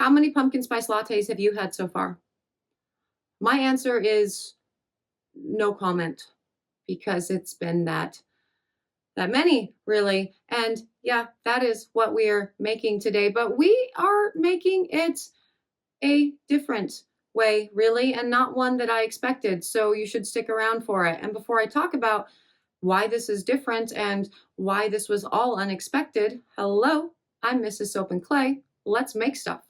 How many pumpkin spice lattes have you had so far? My answer is no comment because it's been that many, really. And yeah, that is what we're making today, but we are making it a different way, really, and not one that I expected. So you should stick around for it. And before I talk about why this is different and why this was all unexpected, hello, I'm Mrs. Soap and Clay. Let's make stuff.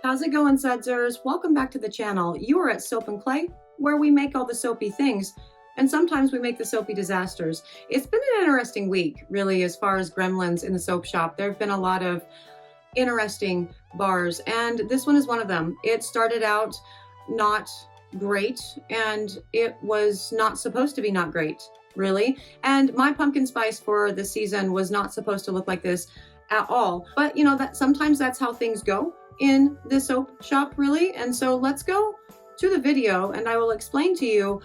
How's it going, Sudsers? Welcome back to the channel. You are at Soap and Clay, where we make all the soapy things, and sometimes we make the soapy disasters. It's been an interesting week, really, as far as gremlins in the soap shop. There have been a lot of interesting bars, and this one is one of them. It started out not great, and it was not supposed to be not great, really. And my pumpkin spice for the season was not supposed to look like this at all. But you know, that sometimes that's how things go in the soap shop, really. And so let's go to the video and I will explain to you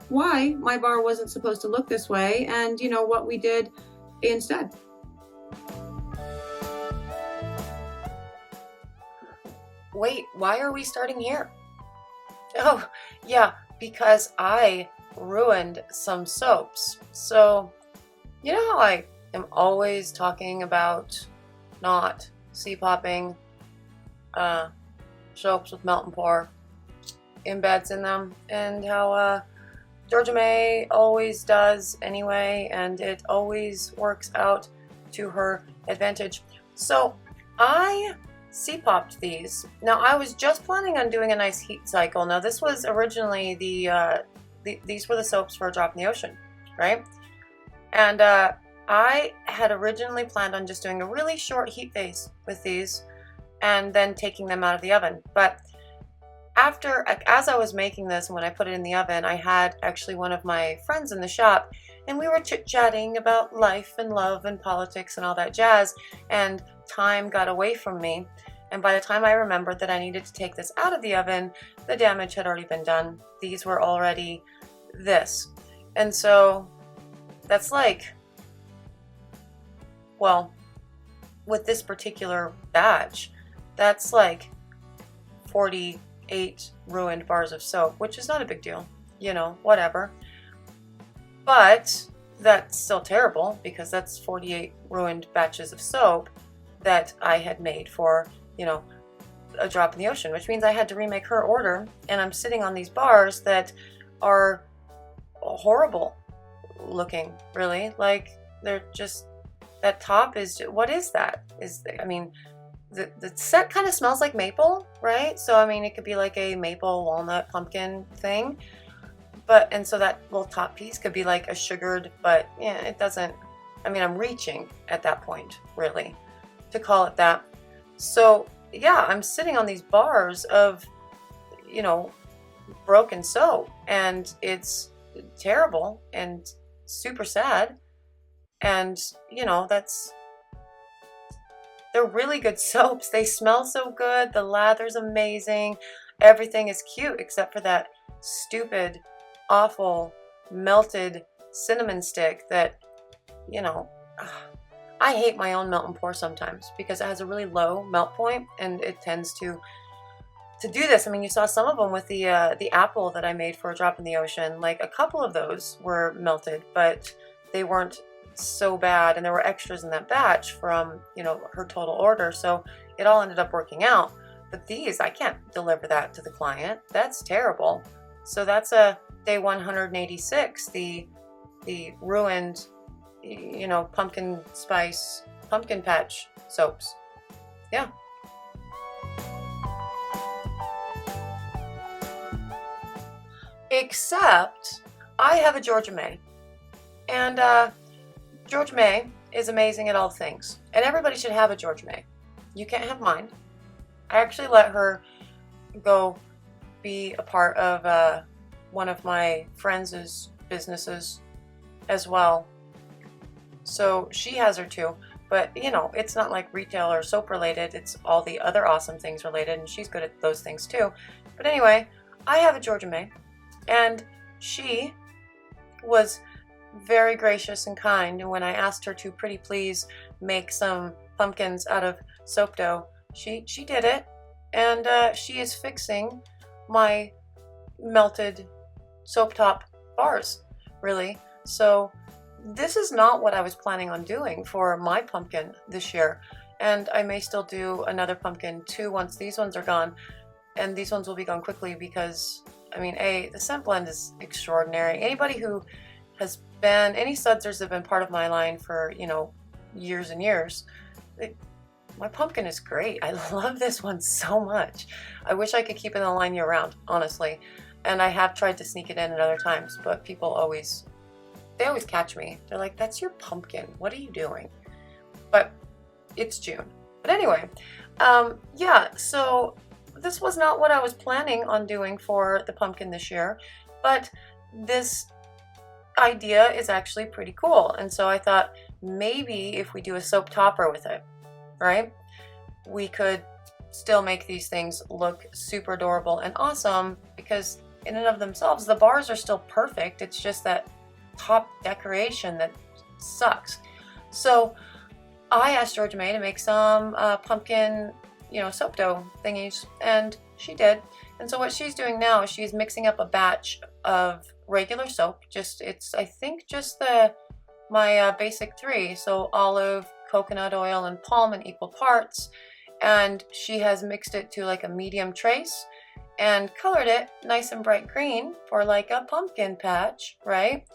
why my bar wasn't supposed to look this way and you know what we did instead. Wait, why are we starting here? Oh, yeah, because I ruined some soaps. So, you know how I am always talking about not CPOP'ing soaps with melt and pour embeds in them, and how GeorgiaMae always does anyway, and it always works out to her advantage. So I CPOP'ed these. Now I was just planning on doing a nice heat cycle. Now this was originally these were the soaps for a drop in the ocean, right? And I had originally planned on just doing a really short heat phase with these and then taking them out of the oven. But as I was making this and when I put it in the oven, I had actually one of my friends in the shop and we were chit-chatting about life and love and politics and all that jazz, and time got away from me. And by the time I remembered that I needed to take this out of the oven, the damage had already been done. These were already this. And so that's like, well, with this particular batch, that's like 48 ruined bars of soap, which is not a big deal, you know, whatever. But that's still terrible because that's 48 ruined batches of soap that I had made for, you know, a drop in the ocean, which means I had to remake her order, and I'm sitting on these bars that are horrible looking, really. Like, they're just, that top is, what is that? I mean, the set kind of smells like maple, right? So I mean, it could be like a maple walnut pumpkin thing, but, and so that little top piece could be like a sugared, but yeah, it doesn't, I mean, I'm reaching at that point, really, to call it that. So yeah, I'm sitting on these bars of, you know, broken soap, and it's terrible and super sad. And you know, they're really good soaps. They smell so good. The lather's amazing. Everything is cute except for that stupid, awful, melted cinnamon stick that, you know, I hate my own melt and pour sometimes because it has a really low melt point and it tends to do this. I mean, you saw some of them with the apple that I made for a drop in the ocean. Like, a couple of those were melted, but they weren't so bad, and there were extras in that batch from, you know, her total order, so it all ended up working out. But these, I can't deliver that to the client. That's terrible. So that's a day 186, the ruined, you know, pumpkin spice, pumpkin patch soaps. Yeah. Except I have a GeorgiaMae, and GeorgiaMae is amazing at all things, and everybody should have a GeorgiaMae. You can't have mine. I actually let her go be a part of one of my friends' businesses as well, so she has her too. But you know, it's not like retail or soap related, it's all the other awesome things related, and she's good at those things too. But anyway, I have a GeorgiaMae, and she was very gracious and kind, and when I asked her to pretty please make some pumpkins out of soap dough, she did it, and she is fixing my melted soap top bars, really. So this is not what I was planning on doing for my pumpkin this year, and I may still do another pumpkin too once these ones are gone, and these ones will be gone quickly because, I mean, the scent blend is extraordinary. Anybody who has been, any sudsers have been part of my line for, you know, years and years, my pumpkin is great. I love this one so much. I wish I could keep it in the line year round, honestly. And I have tried to sneak it in at other times, but people always, they always catch me. They're like, that's your pumpkin. What are you doing? But it's June. But anyway, yeah, so this was not what I was planning on doing for the pumpkin this year, but this idea is actually pretty cool. And so I thought maybe if we do a soap topper with it, right, we could still make these things look super adorable and awesome, because in and of themselves, the bars are still perfect. It's just that top decoration that sucks. So I asked GeorgiaMae to make some pumpkin, you know, soap dough thingies, and she did. And so what she's doing now is she's mixing up a batch of regular soap. It's I think just my basic 3, so olive, coconut oil, and palm in equal parts, and she has mixed it to like a medium trace and colored it nice and bright green for like a pumpkin patch, right?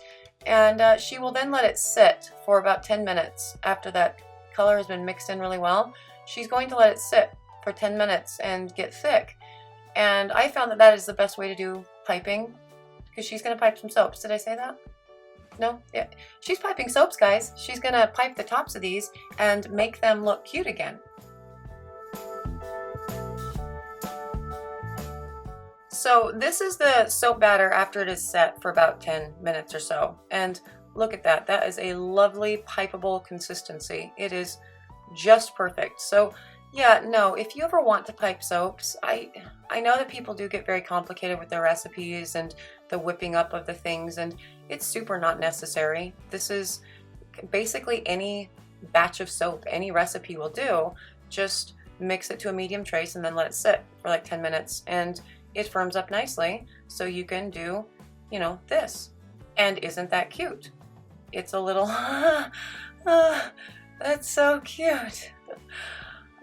And she will then let it sit for about 10 minutes after that color has been mixed in really well. She's going to let it sit for 10 minutes and get thick, and I found that that is the best way to do piping, because she's going to pipe some soaps. Did I say that? No? Yeah. She's piping soaps, guys. She's going to pipe the tops of these and make them look cute again. So this is the soap batter after it is set for about 10 minutes or so. And look at that. That is a lovely pipeable consistency. It is just perfect. So yeah, no, if you ever want to pipe soaps, I know that people do get very complicated with their recipes and the whipping up of the things, and it's super not necessary. This is basically any batch of soap, any recipe will do. Just mix it to a medium trace and then let it sit for like 10 minutes, and it firms up nicely, so you can do, you know, this. And isn't that cute? It's a little, that's so cute.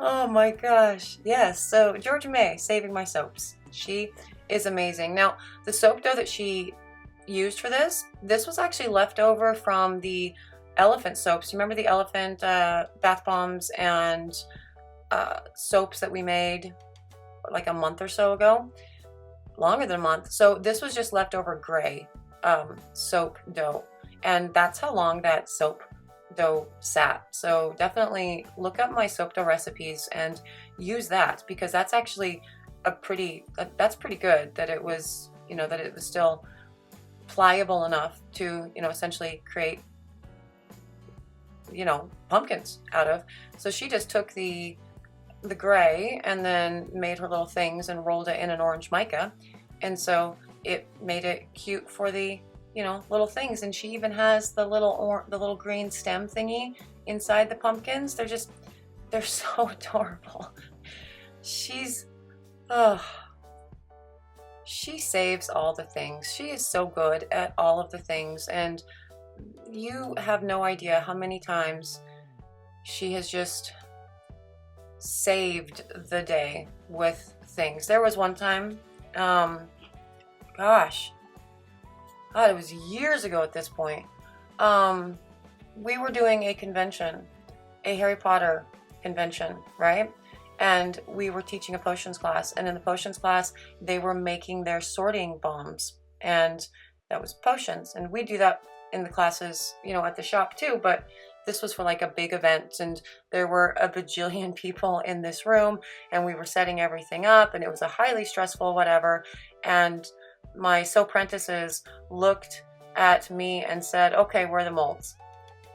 Oh my gosh, yes. So GeorgiaMae, saving my soaps. She is amazing. Now, the soap dough that she used for this was actually left over from the elephant soaps. You remember the elephant bath bombs and soaps that we made like a month or so ago? Longer than a month. So this was just leftover gray soap dough, and that's how long that soap dough sat. So definitely look up my soap dough recipes and use that, because that's actually that's pretty good, that it was, you know, that it was still pliable enough to, you know, essentially create, you know, pumpkins out of. So she just took the gray and then made her little things and rolled it in an orange mica, and so it made it cute for the, you know, little things. And she even has the little green stem thingy inside the pumpkins. They're so adorable. She saves all the things. She is so good at all of the things, and you have no idea how many times she has just saved the day with things. There was one time, gosh, God, it was years ago at this point. We were doing a convention, a Harry Potter convention, right? And we were teaching a potions class, and in the potions class, they were making their sorting bombs, and that was potions. And we do that in the classes, you know, at the shop too, but this was for like a big event, and there were a bajillion people in this room, and we were setting everything up, and it was a highly stressful whatever. And my soapprentices looked at me and said, okay, where are the molds?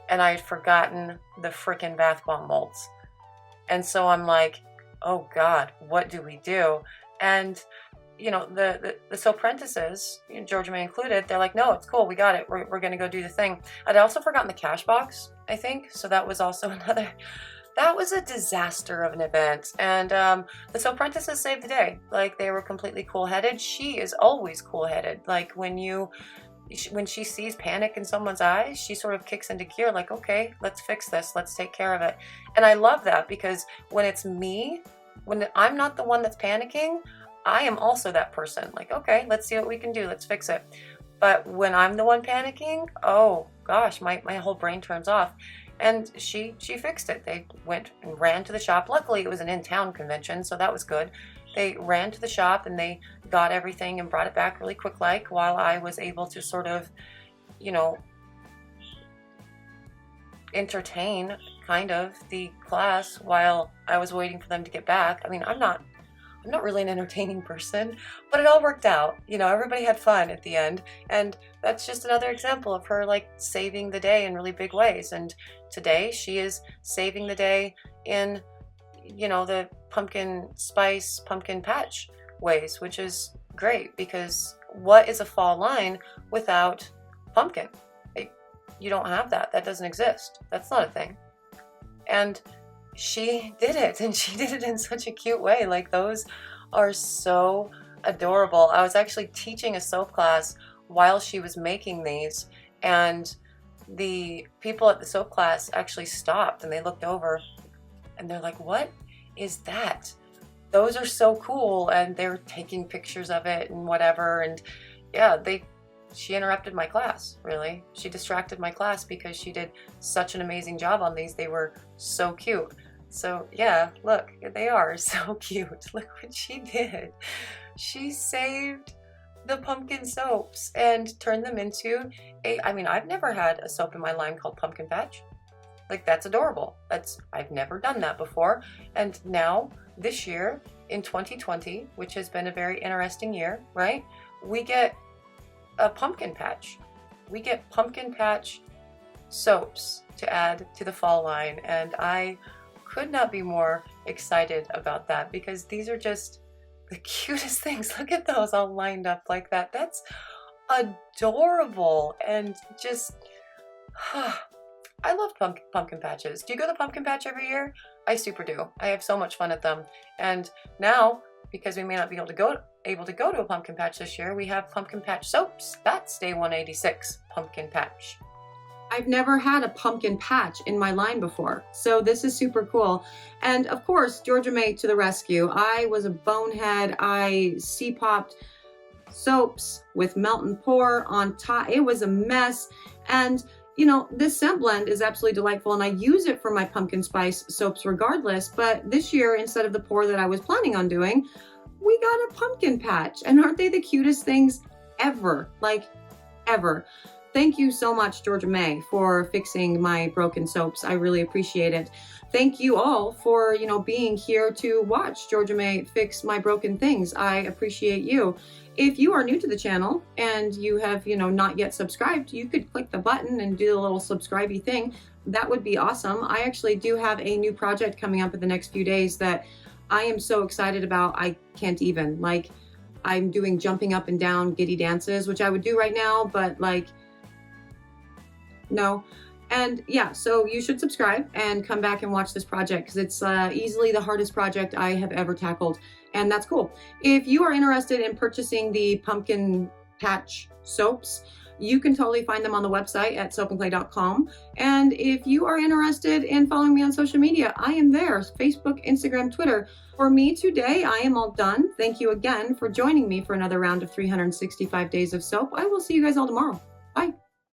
And I had forgotten the frickin' bath bomb molds. And so I'm like, oh God, what do we do? And you know, the soapprentices, you know, GeorgiaMae included, they're like, no, it's cool, we got it, we're gonna go do the thing. I'd also forgotten the cash box, I think, so that was also another, that was a disaster of an event. And the soapprentices saved the day. Like, they were completely cool-headed. She is always cool-headed. Like, when she sees panic in someone's eyes, she sort of kicks into gear, like, okay, let's fix this, let's take care of it. And I love that, because when it's me, when I'm not the one that's panicking, I am also that person. Like, okay, let's see what we can do, let's fix it. But when I'm the one panicking, oh gosh, my whole brain turns off. And she fixed it. They went and ran to the shop. Luckily, it was an in-town convention, so that was good. They ran to the shop and they got everything and brought it back really quick, like, while I was able to sort of, you know, entertain kind of the class while I was waiting for them to get back. I mean, I'm not really an entertaining person, but it all worked out. You know, everybody had fun at the end, and that's just another example of her like saving the day in really big ways. And today she is saving the day in, you know, the pumpkin spice, pumpkin patch ways, which is great, because what is a fall line without pumpkin? You don't have that. That doesn't exist. That's not a thing. And she did it, and she did it in such a cute way. Like, those are so adorable. I was actually teaching a soap class while she was making these, and the people at the soap class actually stopped and they looked over and they're like, what is that? Those are so cool. And they're taking pictures of it and whatever. And yeah, she interrupted my class, really. She distracted my class because she did such an amazing job on these. They were so cute. So yeah, look, they are so cute. Look what she did. She saved the pumpkin soaps and turned them into I mean, I've never had a soap in my line called Pumpkin Patch. Like, that's adorable. I've never done that before. And now, this year, in 2020, which has been a very interesting year, right? We get a pumpkin patch. We get pumpkin patch soaps to add to the fall line, and I could not be more excited about that, because these are just the cutest things. Look at those all lined up like that. That's adorable. And just I love pumpkin patches. Do you go to pumpkin patch every year? I super do. I have so much fun at them. And now, because we may not be able to go to a pumpkin patch this year, we have pumpkin patch soaps. That's day 186 pumpkin patch. I've never had a pumpkin patch in my line before, so this is super cool. And of course, GeorgiaMae to the rescue. I was a bonehead. I CPOP'ed soaps with melt and pour on top. It was a mess. And you know, this scent blend is absolutely delightful, and I use it for my pumpkin spice soaps regardless. But this year, instead of the pour that I was planning on doing, we got a pumpkin patch. And aren't they the cutest things ever? Like, ever. Thank you so much, GeorgiaMae, for fixing my broken soaps. I really appreciate it. Thank you all for, you know, being here to watch GeorgiaMae fix my broken things. I appreciate you. If you are new to the channel and you have, you know, not yet subscribed, you could click the button and do the little subscribe-y thing. That would be awesome. I actually do have a new project coming up in the next few days that I am so excited about. I can't even. Like, I'm doing jumping up and down giddy dances, which I would do right now, but like, no. And yeah, so you should subscribe and come back and watch this project, because it's easily the hardest project I have ever tackled, and that's cool. If you are interested in purchasing the pumpkin patch soaps, you can totally find them on the website at soapandclay.com. And if you are interested in following me on social media, I am there, Facebook, Instagram, Twitter. For me today, I am all done. Thank you again for joining me for another round of 365 days of soap. I will see you guys all tomorrow. Bye.